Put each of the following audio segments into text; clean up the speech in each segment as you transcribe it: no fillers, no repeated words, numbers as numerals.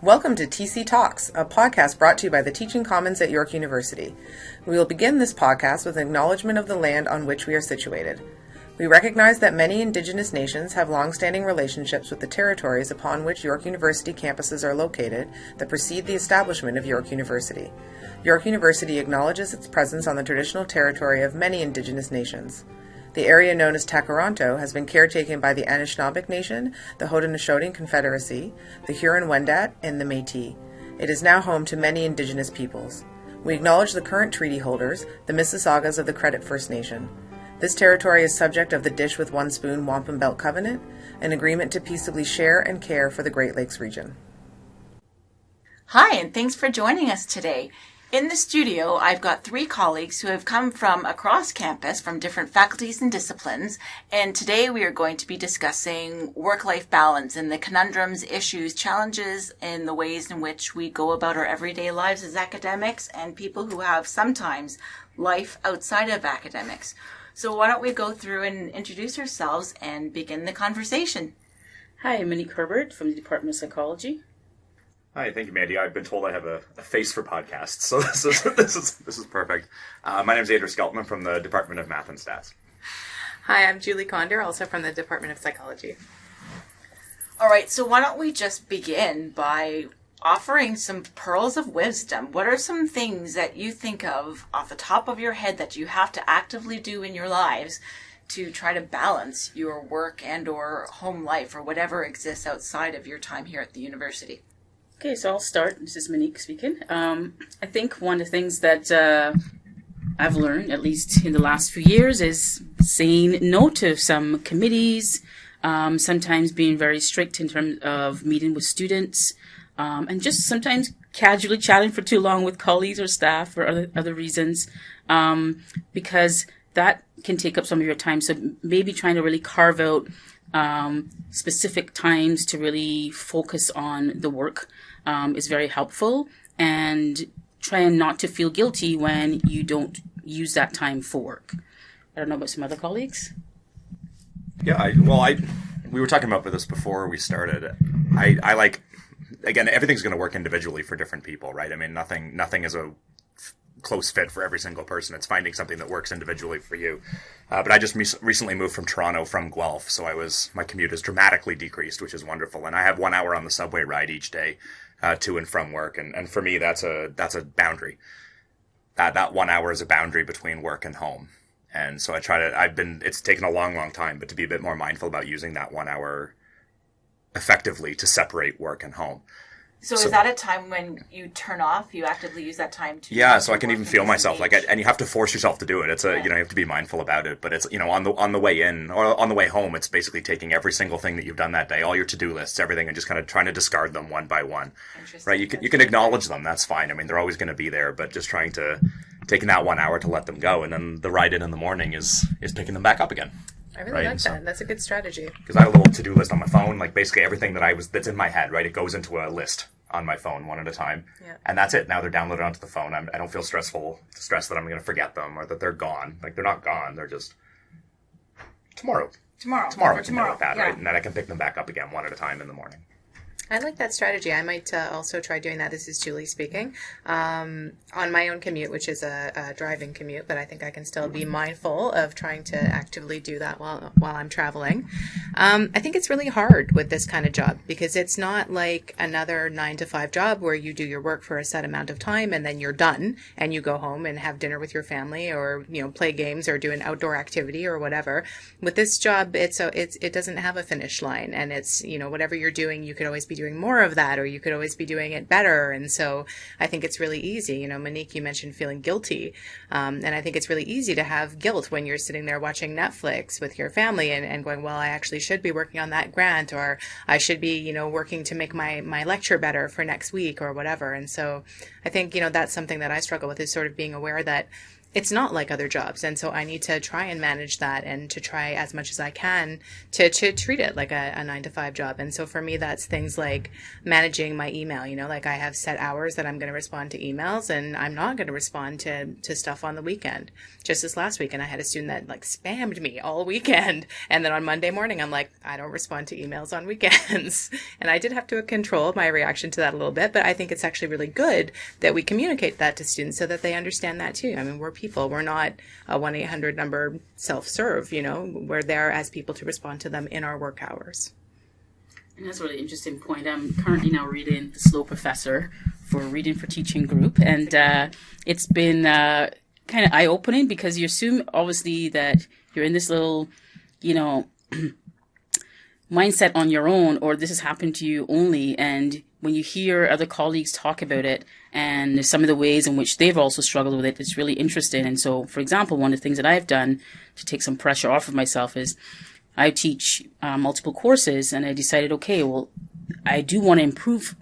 Welcome to TC Talks, a podcast brought to you by the Teaching Commons at York University. We will begin this podcast with an acknowledgement of the land on which we are situated. We recognize that many Indigenous nations have long-standing relationships with the territories upon which York University campuses are located that precede the establishment of York University. York University acknowledges its presence on the traditional territory of many Indigenous nations. The area known as Takaranto has been caretaken by the Anishinaabeg Nation, the Haudenosaunee Confederacy, the Huron-Wendat, and the Métis. It is now home to many Indigenous peoples. We acknowledge the current treaty holders, the Mississaugas of the Credit First Nation. This territory is subject of the Dish with One Spoon Wampum Belt Covenant, an agreement to peaceably share and care for the Great Lakes region. Hi, and thanks for joining us today. In the studio, I've got three colleagues who have come from across campus from different faculties and disciplines, and today we are going to be discussing work-life balance and the conundrums, issues, challenges, and the ways in which we go about our everyday lives as academics and people who have sometimes life outside of academics. So why don't we go through and introduce ourselves and begin the conversation. Hi, I'm Monique Herbert from the Department of Psychology. Hi, thank you, Mandy. I've been told I have a face for podcasts, so this is perfect. My name is Andrew Skeltman from the Department of Math and Stats. Hi, I'm Julie Condor, also from the Department of Psychology. All right, so why don't we just begin by offering some pearls of wisdom. What are some things that you think of off the top of your head that you have to actively do in your lives to try to balance your work and or home life or whatever exists outside of your time here at the university? Okay, so I'll start. This is Monique speaking. I think one of the things that I've learned, at least in the last few years, is saying no to some committees, sometimes being very strict in terms of meeting with students, and just sometimes casually chatting for too long with colleagues or staff for other reasons, because that can take up some of your time. So maybe trying to really carve out specific times to really focus on the work is very helpful, and trying not to feel guilty when you don't use that time for work. I don't know about some other colleagues. Yeah, we were talking about this before we started. I like, again, everything's going to work individually for different people, right? I mean, nothing is a close fit for every single person. It's finding something that works individually for you. But I just recently moved from Toronto from Guelph, so my commute has dramatically decreased, which is wonderful. And I have 1 hour on the subway ride each day to and from work, and for me that's a boundary. That 1 hour is a boundary between work and home. And so it's taken a long time, but to be a bit more mindful about using that 1 hour effectively to separate work and home. So is that a time when you turn off? You actively use that time to... Yeah, so I can even feel myself and you have to force yourself to do it. It's you have to be mindful about it. But it's on the way in or on the way home, it's basically taking every single thing that you've done that day, all your to-do lists, everything, and just kind of trying to discard them one by one. Right? You can acknowledge them. That's fine. I mean, they're always going to be there, but just taking that 1 hour to let them go, and then the ride in the morning is picking them back up again. I really like that. That's a good strategy. Because I have a little to-do list on my phone, like basically everything that's in my head, right? It goes into a list on my phone one at a time. Yeah. And that's it. Now they're downloaded onto the phone. I don't feel stressed that I'm going to forget them or that they're gone. Like, they're not gone. They're just tomorrow. Tomorrow. Like that, yeah. Right? And then I can pick them back up again one at a time in the morning. I like that strategy. I might also try doing that. This is Julie speaking. On my own commute, which is a driving commute, but I think I can still be mindful of trying to actively do that while I'm traveling. I think it's really hard with this kind of job because it's not like another 9-to-5 job where you do your work for a set amount of time and then you're done and you go home and have dinner with your family or play games or do an outdoor activity or whatever. With this job, it doesn't have a finish line, and it's whatever you're doing, you could always be doing more of that, or you could always be doing it better. And so I think it's really easy. Monique, you mentioned feeling guilty. And I think it's really easy to have guilt when you're sitting there watching Netflix with your family and going, well, I actually should be working on that grant, or I should be, working to make my lecture better for next week or whatever. And so I think, that's something that I struggle with, is sort of being aware that it's not like other jobs. And so I need to try and manage that and to try as much as I can to treat it like a 9 to 5 job. And so for me, that's things like managing my email, like I have set hours that I'm going to respond to emails, and I'm not going to respond to stuff on the weekend. Just this last weekend, I had a student that like spammed me all weekend. And then on Monday morning, I'm like, I don't respond to emails on weekends. And I did have to control my reaction to that a little bit, but I think it's actually really good that we communicate that to students so that they understand that too. I mean, we're people. We're not a 1-800 number self-serve, We're there as people to respond to them in our work hours. And that's a really interesting point. I'm currently now reading The Slow Professor for Reading for Teaching group. And it's been kind of eye-opening because you assume, obviously, that you're in this little, mindset on your own, or this has happened to you only. And when you hear other colleagues talk about it and some of the ways in which they've also struggled with it, it's really interesting. And so, for example, one of the things that I've done to take some pressure off of myself is I teach multiple courses, and I decided, okay, well, I do want to improve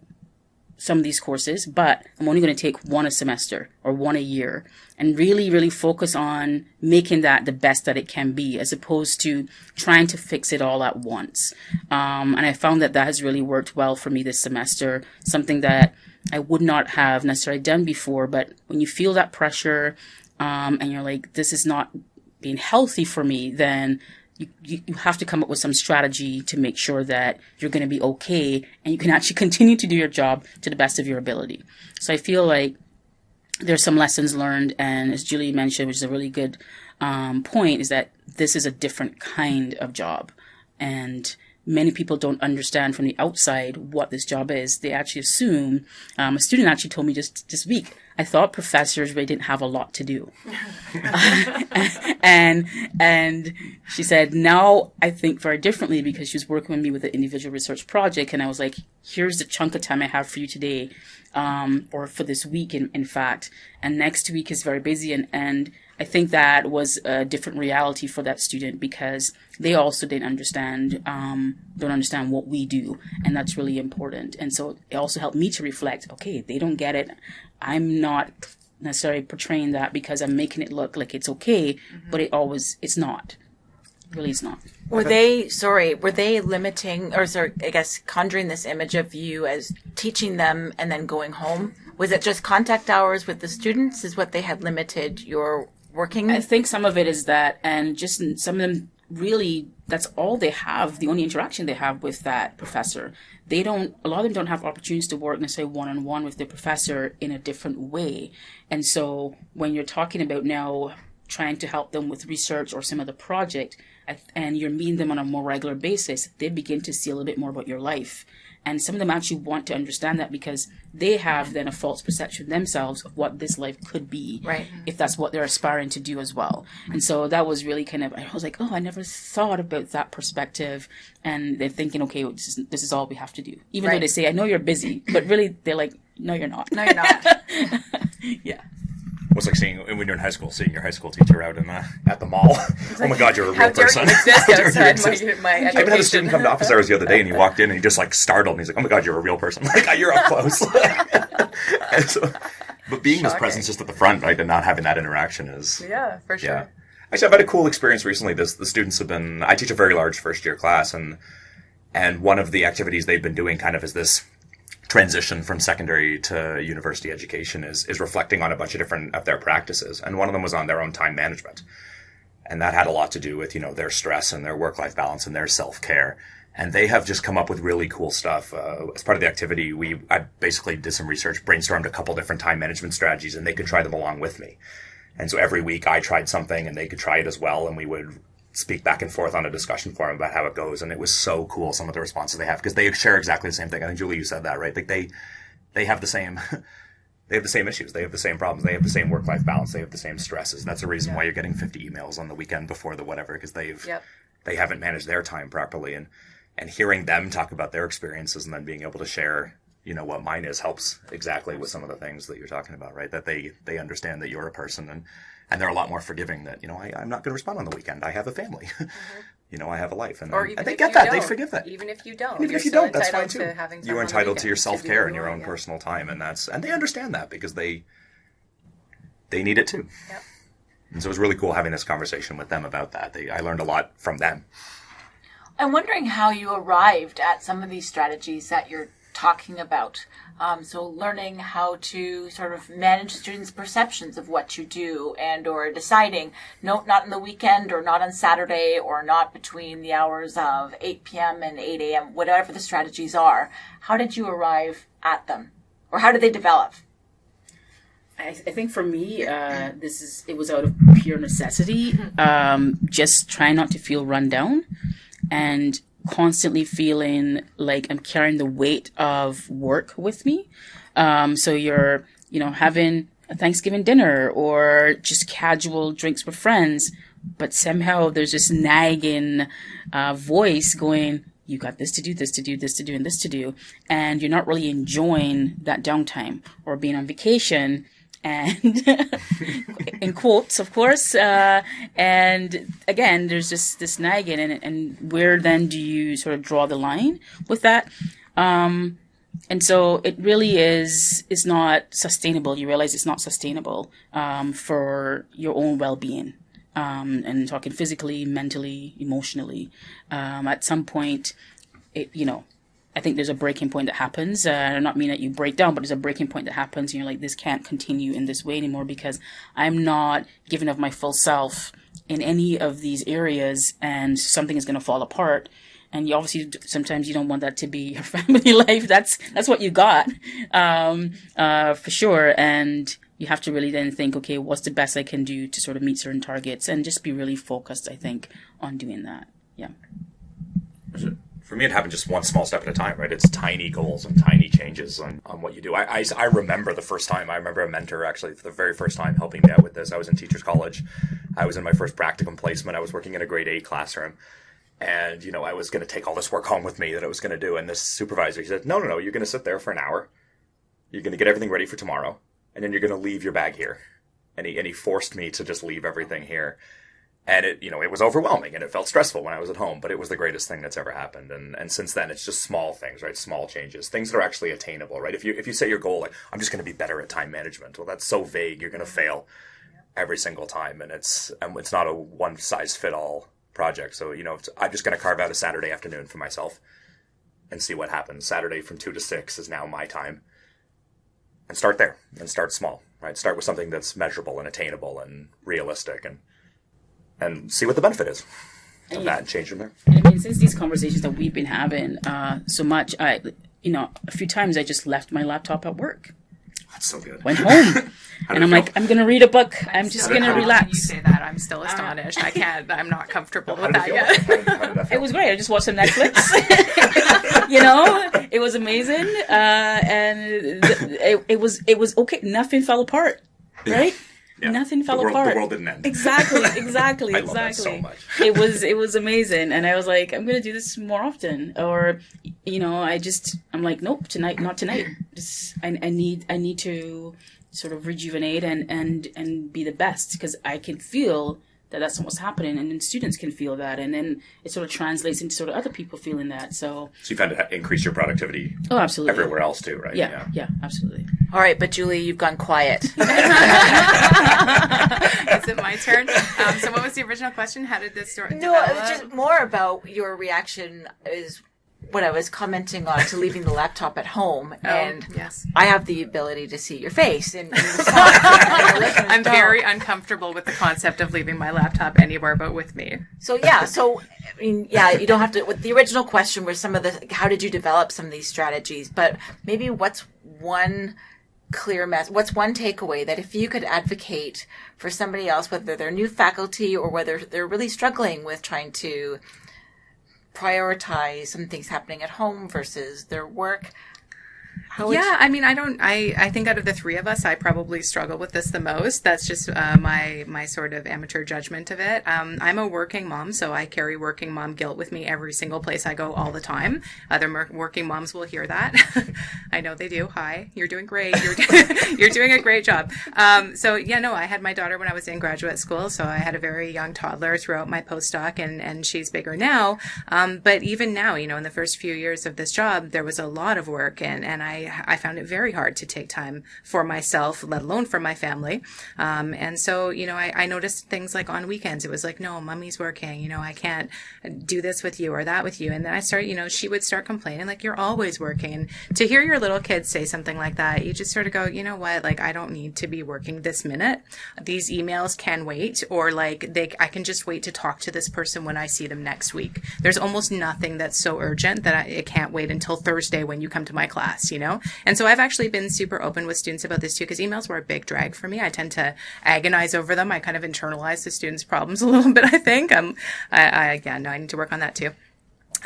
some of these courses, but I'm only going to take one a semester or one a year and really, really focus on making that the best that it can be, as opposed to trying to fix it all at once. And I found that has really worked well for me this semester, something that I would not have necessarily done before. But when you feel that pressure and you're like, this is not being healthy for me, then you have to come up with some strategy to make sure that you're going to be okay and you can actually continue to do your job to the best of your ability. So I feel like there's some lessons learned, and as Julie mentioned, which is a really good point, is that this is a different kind of job. And many people don't understand from the outside what this job is. They actually assume, a student actually told me just this week, I thought professors really didn't have a lot to do. and she said, now I think very differently, because she was working with me with an individual research project. And I was like, here's the chunk of time I have for you today, or for this week, in fact. And next week is very busy. And I think that was a different reality for that student, because they also don't understand what we do. And that's really important. And so it also helped me to reflect, okay, they don't get it. I'm not necessarily portraying that because I'm making it look like it's okay, but it's not. Really, it's not. Were they limiting, or I guess conjuring this image of you as teaching them and then going home? Was it just contact hours with the students is what they had limited your working? I think some of it is that, and just some of them really, that's all they have, the only interaction they have with that professor. A lot of them don't have opportunities to work necessarily one-on-one with the professor in a different way. And so when you're talking about now trying to help them with research or some other project, and you're meeting them on a more regular basis, they begin to see a little bit more about your life. And some of them actually want to understand that, because they have then a false perception themselves of what this life could be, right, if that's what they're aspiring to do as well. And so that was really I was like, oh, I never thought about that perspective. And they're thinking, okay, well, this is all we have to do. Even though they say, I know you're busy, but really they're like, no, you're not. No, you're not. Yeah. It's like when you're in high school, seeing your high school teacher out at the mall. Oh my God, you're a real person. How dare you exist my education. I even had a student come to office hours the other day, and he walked in and he just like startled me. He's like, "Oh my God, you're a real person! Like you're up close." But being this presence just at the front, right, and not having that interaction is for sure. Yeah. Actually, I've had a cool experience recently. The students have been. I teach a very large first year class, and one of the activities they've been doing kind of is this transition from secondary to university education is reflecting on a bunch of different of their practices. And one of them was on their own time management. And that had a lot to do with, their stress and their work-life balance and their self-care. And they have just come up with really cool stuff. As part of the activity, I basically did some research, brainstormed a couple different time management strategies, and they could try them along with me. And so every week I tried something and they could try it as well. And we would speak back and forth on a discussion forum about how it goes. And it was so cool, some of the responses they have, because they share exactly the same thing. I think, Julie, you said that, right? Like they have the same, they have the same issues. They have the same problems. They have the same work-life balance. They have the same stresses. That's the reason why you're getting 50 emails on the weekend before the whatever, because they haven't managed their time properly. And hearing them talk about their experiences and then being able to share, what mine is, helps exactly with some of the things that you're talking about, right? That they understand that you're a person, and they're a lot more forgiving that, I'm not going to respond on the weekend. I have a family. I have a life. And they get that. They forgive that. Even if you don't. Even if you don't, that's fine too. You're entitled to your self-care and your own personal time. And they understand that because they need it too. Yep. And so it was really cool having this conversation with them about that. I learned a lot from them. I'm wondering how you arrived at some of these strategies that you're talking about. So learning how to sort of manage students' perceptions of what you do, and or deciding, no, not on the weekend or not on Saturday or not between the hours of 8 p.m. and 8 a.m., whatever the strategies are. How did you arrive at them? Or how did they develop? I think for me, it was out of pure necessity. Just trying not to feel run down and constantly feeling like I'm carrying the weight of work with me. So you're, having a Thanksgiving dinner or just casual drinks with friends, but somehow there's this nagging voice going, you got this to do, this to do, this to do, and this to do. And you're not really enjoying that downtime or being on vacation. And in quotes, of course. And again, there's just this nagging, and where then do you sort of draw the line with that? And so it really is not sustainable. You realize it's not sustainable for your own well-being. And talking physically, mentally, emotionally. At some point, I think there's a breaking point that happens. I not mean that you break down, but there's a breaking point that happens. And you're like, this can't continue in this way anymore because I'm not giving of my full self in any of these areas, and something is going to fall apart. And you obviously, sometimes you don't want that to be your family life. That's what you got, for sure. And you have to really then think, okay, what's the best I can do to sort of meet certain targets, and just be really focused, I think, on doing that. Yeah. For me, it happened just one small step at a time, right? It's tiny goals and tiny changes on what you do. I remember the first time. I remember a mentor, actually, for the very first time helping me out with this. I was in teacher's college. I was in my first practicum placement. I was working in a grade 8 classroom. And, I was going to take all this work home with me that I was going to do. And this supervisor, he said, no, you're going to sit there for an hour. You're going to get everything ready for tomorrow. And then you're going to leave your bag here. And he forced me to just leave everything here. And it was overwhelming, and it felt stressful when I was at home, but it was the greatest thing that's ever happened. And since then, it's just small things, right? Small changes, things that are actually attainable, right? If you set your goal, like, I'm just going to be better at time management, well, that's so vague. You're going to fail every single time. And it's not a one size fit all project. So, I'm just going to carve out a Saturday afternoon for myself and see what happens. Saturday from 2 to 6 is now my time. And start there, and start small, right? Start with something that's measurable and attainable and realistic, and see what the benefit is of that, and change from there. And I mean, since these conversations that we've been having so much, a few times I just left my laptop at work. That's so good. Went home. And I'm like, I'm going to read a book. I'm just going to relax. When you say that, I'm still astonished. I'm not comfortable with that yet. How did that feel? It was great. I just watched some Netflix. It was amazing. And it was okay. Nothing fell apart, right? Yeah. Nothing fell apart. The world didn't end. Exactly. I love that so much. It was amazing, and I was like, I'm gonna do this more often. Or, I'm like, nope, not tonight. I need to sort of rejuvenate and be the best, because I can feel that that's what's happening, and then students can feel that, and then it sort of translates into sort of other people feeling that. So you found it increase your productivity. Oh, absolutely. Everywhere else too, right? Yeah, absolutely. All right, but Julie, you've gone quiet. Is it my turn? So what was the original question? How did this story No, develop? it was just more about your reaction is what I was commenting on to leaving the laptop at home. And yes. I have the ability to see your face. And I'm very uncomfortable with the concept of leaving my laptop anywhere but with me. So, you don't have to, with the original question was how did you develop some of these strategies? But maybe what's one what's one takeaway that if you could advocate for somebody else, whether they're new faculty or whether they're really struggling with trying to prioritize some things happening at home versus their work? I think out of the three of us, I probably struggle with this the most. That's just my sort of amateur judgment of it. I'm a working mom, so I carry working mom guilt with me every single place I go all the time. Other working moms will hear that. I know they do. Hi, you're doing great. You're doing a great job. I had my daughter when I was in graduate school, so I had a very young toddler throughout my postdoc, and she's bigger now. But even now, in the first few years of this job, there was a lot of work, and I found it very hard to take time for myself, let alone for my family. And so, I noticed things like on weekends, it was like, no, mommy's working, I can't do this with you or that with you. And then I started, she would start complaining, like, you're always working. To hear your little kids say something like that, you just sort of go, you know what, like, I don't need to be working this minute. These emails can wait, or like I can just wait to talk to this person when I see them next week. There's almost nothing that's so urgent that it can't wait until Thursday when you come to my class, And so I've actually been super open with students about this too, because emails were a big drag for me. I tend to agonize over them. I kind of internalize the students' problems a little bit, I think. I need to work on that too.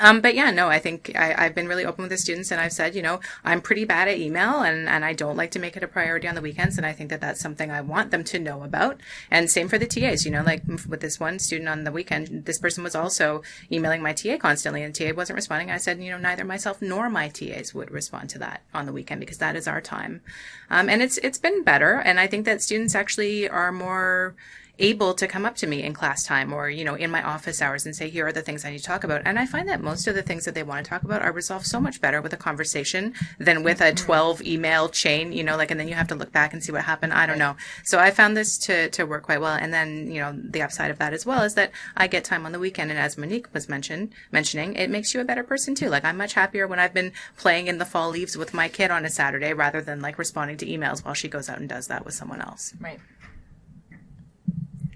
But yeah, no, I think I've been really open with the students, and I've said, I'm pretty bad at email, and I don't like to make it a priority on the weekends. And I think that that's something I want them to know about. And same for the TAs, like with this one student on the weekend, this person was also emailing my TA constantly, and TA wasn't responding. I said, neither myself nor my TAs would respond to that on the weekend, because that is our time. And it's been better. And I think that students actually are more able to come up to me in class time or, in my office hours and say, here are the things I need to talk about. And I find that most of the things that they want to talk about are resolved so much better with a conversation than with a 12 email chain, and then you have to look back and see what happened. I don't know. So I found this to work quite well. And then, the upside of that as well is that I get time on the weekend. And as Monique was mentioning, it makes you a better person too. Like, I'm much happier when I've been playing in the fall leaves with my kid on a Saturday rather than like responding to emails while she goes out and does that with someone else. Right.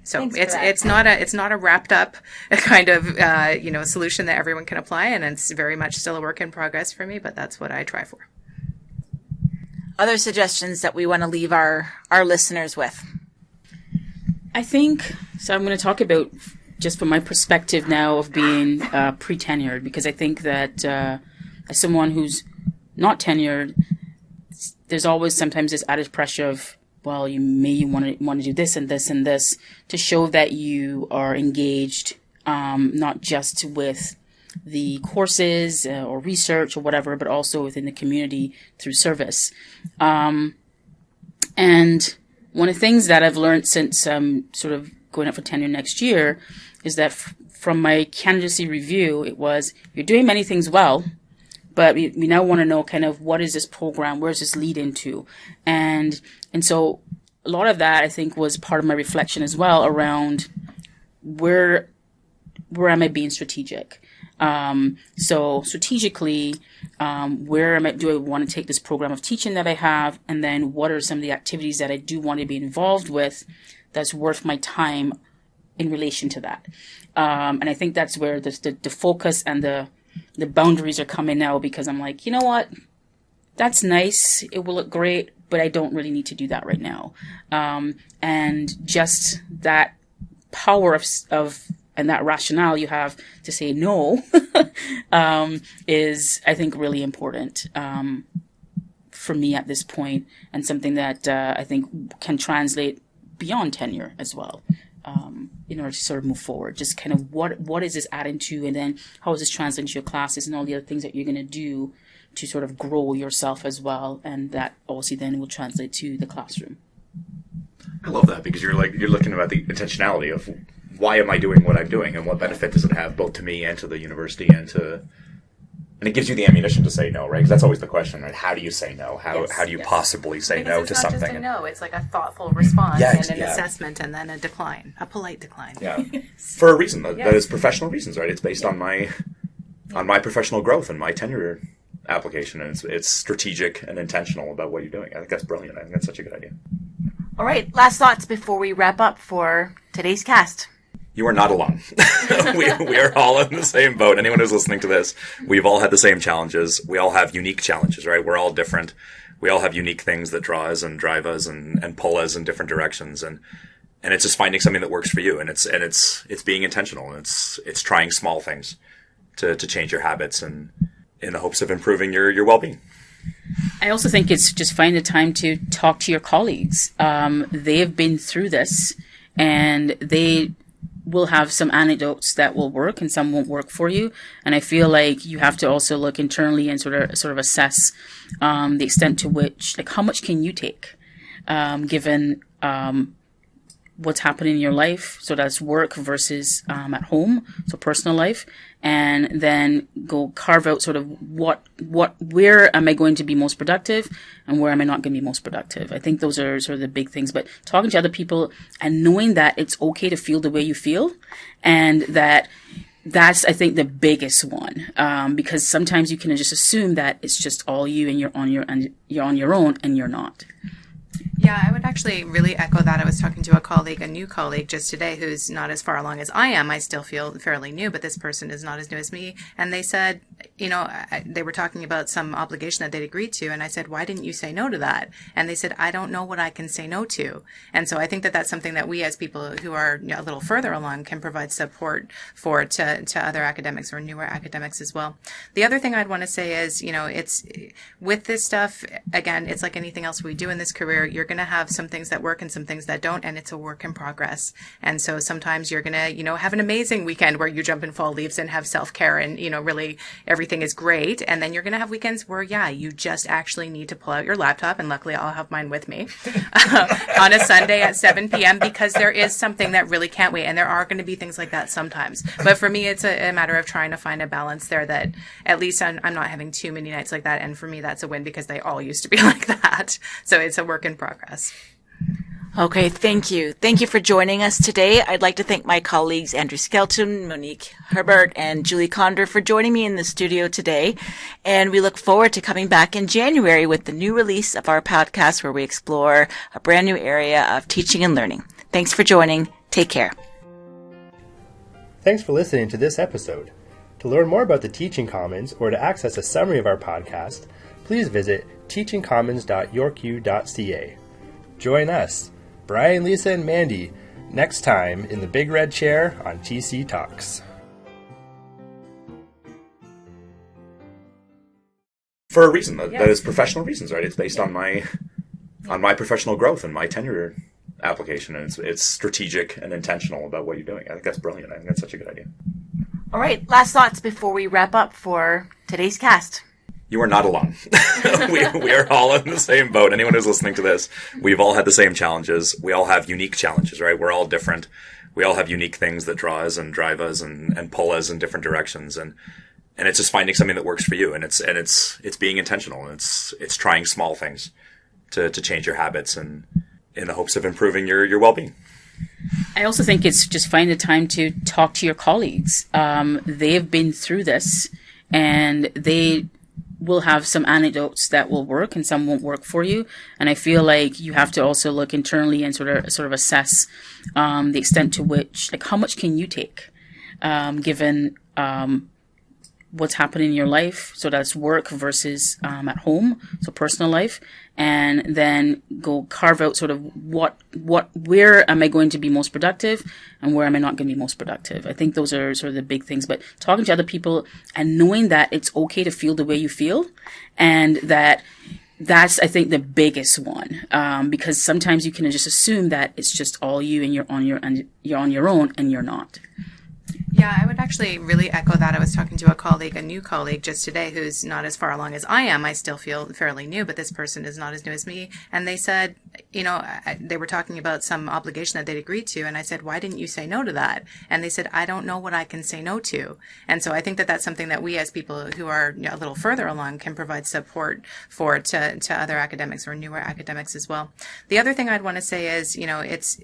So it's not a wrapped up kind of solution that everyone can apply, and it's very much still a work in progress for me. But that's what I try for. Other suggestions that we want to leave our listeners with? I think so. I'm going to talk about just from my perspective now of being pre-tenured, because I think that as someone who's not tenured, there's always sometimes this added pressure of, well, you may want to do this and this and this to show that you are engaged, not just with the courses or research or whatever, but also within the community through service. And one of the things that I've learned since sort of going up for tenure next year is that from my candidacy review, it was, you're doing many things well, but we now want to know kind of what is this program, where does this lead into? And so a lot of that, I think, was part of my reflection as well around where am I being strategic? So strategically, do I want to take this program of teaching that I have? And then what are some of the activities that I do want to be involved with that's worth my time in relation to that? And I think that's where the focus and the boundaries are coming now, because I'm like, you know what? That's nice. It will look great, but I don't really need to do that right now. And just that power of and that rationale you have to say no is, I think, really important for me at this point, and something that I think can translate beyond tenure as well. In order to sort of move forward, just kind of what is this adding to, and then how is this translating to your classes and all the other things that you're going to do to sort of grow yourself as well, and that obviously then will translate to the classroom. I love that, because you're looking at the intentionality of why am I doing what I'm doing, and what benefit does it have both to me and to the university and it gives you the ammunition to say no, right? Because that's always the question, right? How do you say no? How do you possibly say no to something? It's not just a no; it's like a thoughtful response and an assessment, and then a decline, a polite decline. Yeah, for a reason that is professional reasons, right? It's based on my professional growth and my tenure application, and it's strategic and intentional about what you're doing. I think that's brilliant. I think that's such a good idea. All right, last thoughts before we wrap up for today's cast. You are not alone. we are all in the same boat. Anyone who's listening to this, we've all had the same challenges. We all have unique challenges, right? We're all different. We all have unique things that draw us and drive us and pull us in different directions. And it's just finding something that works for you. And it's being intentional. And it's trying small things to change your habits and in the hopes of improving your well-being. I also think it's just find the time to talk to your colleagues. They have been through this, and they will have some anecdotes that will work and some won't work for you. And I feel like you have to also look internally and sort of assess the extent to which, like, how much can you take, given what's happening in your life. So that's work versus at home, so personal life, and then go carve out sort of where am I going to be most productive and where am I not going to be most productive. I think those are sort of the big things. But talking to other people and knowing that it's okay to feel the way you feel, and that's, I think, the biggest one, because sometimes you can just assume that it's just all you and you're on your own, and you're not. Yeah, I would actually really echo that. I was talking to a new colleague just today who's not as far along as I am. I still feel fairly new, but this person is not as new as me. And they said, they were talking about some obligation that they'd agreed to. And I said, why didn't you say no to that? And they said, I don't know what I can say no to. And so I think that that's something that we as people who are a little further along can provide support for to other academics or newer academics as well. The other thing I'd want to say is, it's with this stuff, again, it's like anything else we do in this career. You're going to have some things that work and some things that don't, and it's a work in progress. And so sometimes you're going to, have an amazing weekend where you jump in fall leaves and have self-care and, really everything is great. And then you're going to have weekends where, you just actually need to pull out your laptop. And luckily I'll have mine with me on a Sunday at 7 p.m. because there is something that really can't wait. And there are going to be things like that sometimes. But for me, it's a matter of trying to find a balance there that at least I'm not having too many nights like that. And for me, that's a win because they all used to be like that. So it's a work in progress. Okay, thank you. Thank you for joining us today. I'd like to thank my colleagues Andrew Skelton, Monique Herbert, and Julie Condor for joining me in the studio today. And we look forward to coming back in January with the new release of our podcast where we explore a brand new area of teaching and learning. Thanks for joining. Take care. Thanks for listening to this episode. To learn more about the Teaching Commons or to access a summary of our podcast, please visit teachingcommons.yorku.ca. Join us, Brian, Lisa, and Mandy, next time in the Big Red Chair on TC Talks. For a reason that is professional reasons, right? It's based on my professional growth and my tenure application, and it's strategic and intentional about what you're doing. I think that's brilliant. I think that's such a good idea. All right, last thoughts before we wrap up for today's cast. You are not alone. we are all in the same boat. Anyone who's listening to this, we've all had the same challenges. We all have unique challenges, right? We're all different. We all have unique things that draw us and drive us and pull us in different directions. And it's just finding something that works for you. And it's being intentional. And it's trying small things to change your habits and in the hopes of improving your well-being. I also think it's just find the time to talk to your colleagues. They've been through this, and they will have some anecdotes that will work and some won't work for you. And I feel like you have to also look internally and sort of assess the extent to which, like, how much can you take, given what's happening in your life. So that's work versus at home, so personal life, and then go carve out sort of where am I going to be most productive and where am I not going to be most productive. I think those are sort of the big things. But talking to other people and knowing that it's okay to feel the way you feel, and that's, I think, the biggest one, because sometimes you can just assume that it's just all you and you're on your own, and you're not. Yeah, I would actually really echo that. I was talking to a new colleague just today who's not as far along as I am. I still feel fairly new, but this person is not as new as me. And they said, they were talking about some obligation that they'd agreed to. And I said, why didn't you say no to that? And they said, I don't know what I can say no to. And so I think that that's something that we as people who are a little further along can provide support for to other academics or newer academics as well. The other thing I'd want to say is, it's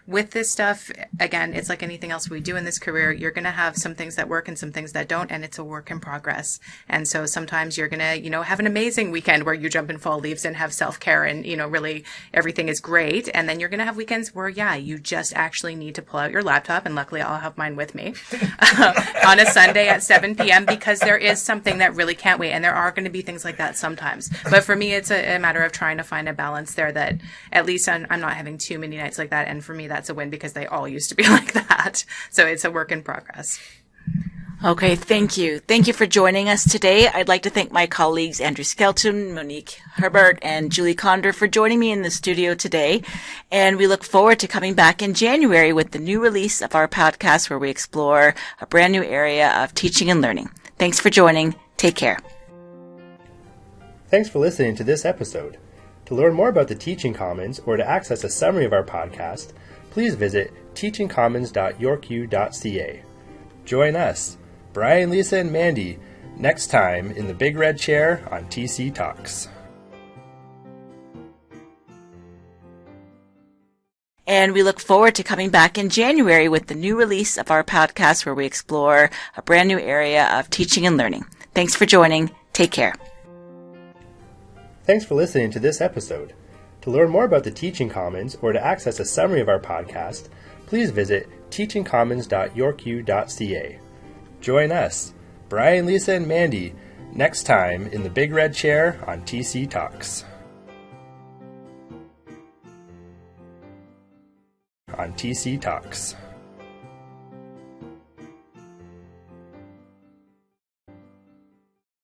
with this stuff, again, it's like anything else we do in this career. You're going to have some things that work and some things that don't, and it's a work in progress. And so sometimes you're going to, have an amazing weekend where you jump in fall leaves and have self-care and, really everything is great. And then you're going to have weekends where, you just actually need to pull out your laptop. And luckily I'll have mine with me on a Sunday at 7 p.m. because there is something that really can't wait. And there are going to be things like that sometimes. But for me, it's a matter of trying to find a balance there that at least I'm not having too many nights like that. And for me, that's a win because they all used to be like that. So it's a work in progress. Okay, thank you. Thank you for joining us today. I'd like to thank my colleagues Andrew Skelton, Monique Herbert, and Julie Condor for joining me in the studio today. And we look forward to coming back in January with the new release of our podcast where we explore a brand new area of teaching and learning. Thanks for joining. Take care. Thanks for listening to this episode. To learn more about the Teaching Commons or to access a summary of our podcast, please visit teachingcommons.yorku.ca. Join us, Brian, Lisa, and Mandy, next time in the Big Red Chair on TC Talks. And we look forward to coming back in January with the new release of our podcast where we explore a brand new area of teaching and learning. Thanks for joining. Take care. Thanks for listening to this episode. To learn more about the Teaching Commons or to access a summary of our podcast, please visit teachingcommons.yorku.ca. Join us, Brian, Lisa, and Mandy, next time in the Big Red Chair on TC Talks. On TC Talks.